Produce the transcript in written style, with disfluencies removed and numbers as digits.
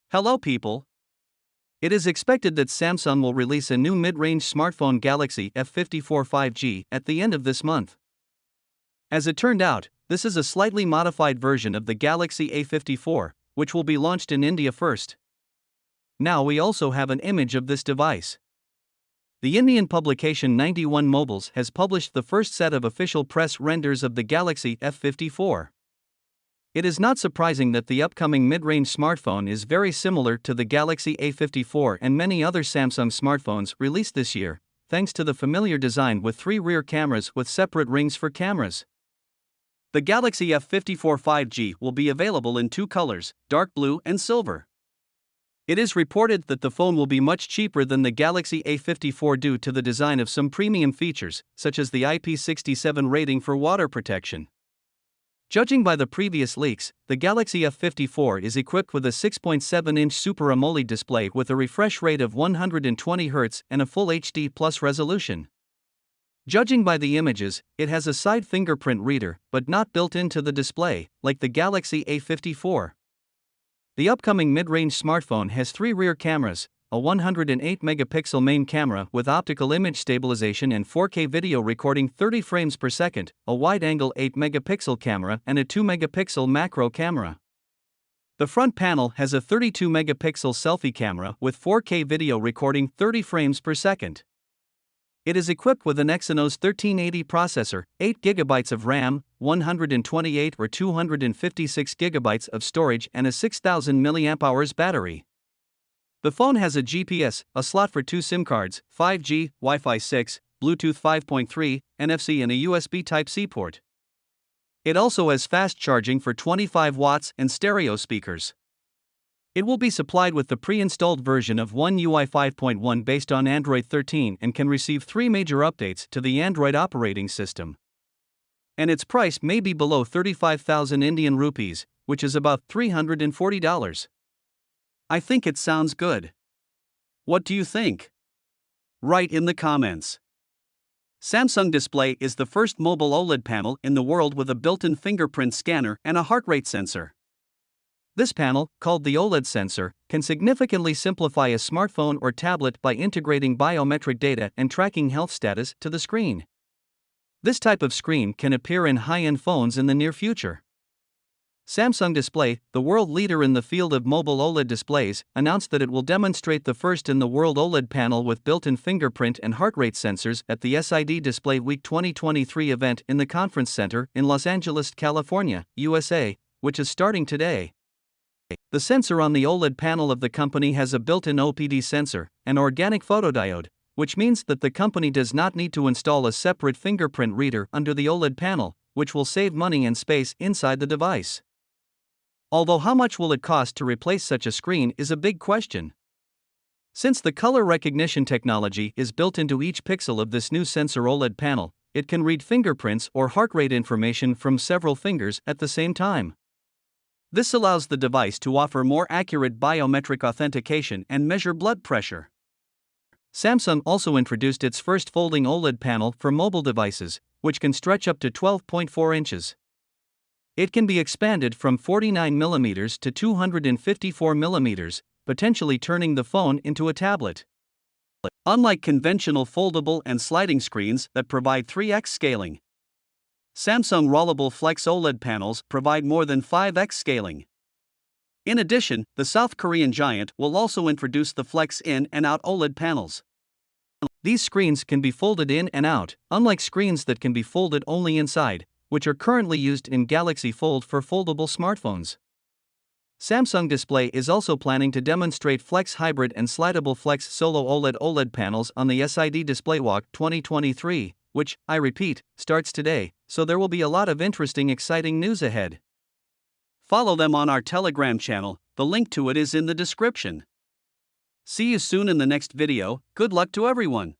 Hello people. It is expected that Samsung will release a new mid-range smartphone Galaxy F54 5G at the end of this month. As it turned out, this is a slightly modified version of the Galaxy A54, which will be launched in India first. Now we also have an image of this device. The Indian publication 91 Mobiles has published the first set of official press renders of the Galaxy F54. It is not surprising that the upcoming mid-range smartphone is very similar to the Galaxy A54 and many other Samsung smartphones released this year, thanks to the familiar design with 3 rear cameras with separate rings for cameras. The Galaxy F54 5G will be available in 2 colors, dark blue and silver. It is reported that the phone will be much cheaper than the Galaxy A54 due to the design of some premium features, such as the IP67 rating for water protection. Judging by the previous leaks, the Galaxy F54 is equipped with a 6.7-inch Super AMOLED display with a refresh rate of 120 Hz and a Full HD Plus resolution. Judging by the images, it has a side fingerprint reader, but not built into the display, like the Galaxy A54. The upcoming mid-range smartphone has 3 rear cameras, a 108-megapixel main camera with optical image stabilization and 4K video recording 30 frames per second, a wide-angle 8-megapixel camera and a 2-megapixel macro camera. The front panel has a 32-megapixel selfie camera with 4K video recording 30 frames per second. It is equipped with an Exynos 1380 processor, 8GB of RAM, 128 or 256GB of storage and a 6000 mAh battery. The phone has a GPS, a slot for 2 SIM cards, 5G, Wi-Fi 6, Bluetooth 5.3, NFC and a USB Type-C port. It also has fast charging for 25 watts and stereo speakers. It will be supplied with the pre-installed version of One UI 5.1 based on Android 13 and can receive 3 major updates to the Android operating system. And its price may be below 35,000 Indian rupees, which is about $340. I think it sounds good. What do you think? Write in the comments. Samsung Display is the first mobile OLED panel in the world with a built-in fingerprint scanner and a heart rate sensor. This panel, called the OLED sensor, can significantly simplify a smartphone or tablet by integrating biometric data and tracking health status to the screen. This type of screen can appear in high-end phones in the near future. Samsung Display, the world leader in the field of mobile OLED displays, announced that it will demonstrate the first in the world OLED panel with built-in fingerprint and heart rate sensors at the SID Display Week 2023 event in the Conference Center in Los Angeles, California, USA, which is starting today. The sensor on the OLED panel of the company has a built-in OPD sensor, an organic photodiode, which means that the company does not need to install a separate fingerprint reader under the OLED panel, which will save money and space inside the device. Although how much will it cost to replace such a screen is a big question. Since the color recognition technology is built into each pixel of this new sensor OLED panel, it can read fingerprints or heart rate information from several fingers at the same time. This allows the device to offer more accurate biometric authentication and measure blood pressure. Samsung also introduced its first folding OLED panel for mobile devices, which can stretch up to 12.4 inches. It can be expanded from 49mm to 254mm, potentially turning the phone into a tablet. Unlike conventional foldable and sliding screens that provide 3x scaling, Samsung Rollable Flex OLED panels provide more than 5x scaling. In addition, the South Korean giant will also introduce the Flex In and Out OLED panels. These screens can be folded in and out, unlike screens that can be folded only inside, which are currently used in Galaxy Fold for foldable smartphones. Samsung Display is also planning to demonstrate Flex Hybrid and Slidable Flex Solo OLED panels on the SID Display Walk 2023, which, I repeat, starts today, so there will be a lot of interesting exciting news ahead. Follow them on our Telegram channel, the link to it is in the description. See you soon in the next video. Good luck to everyone.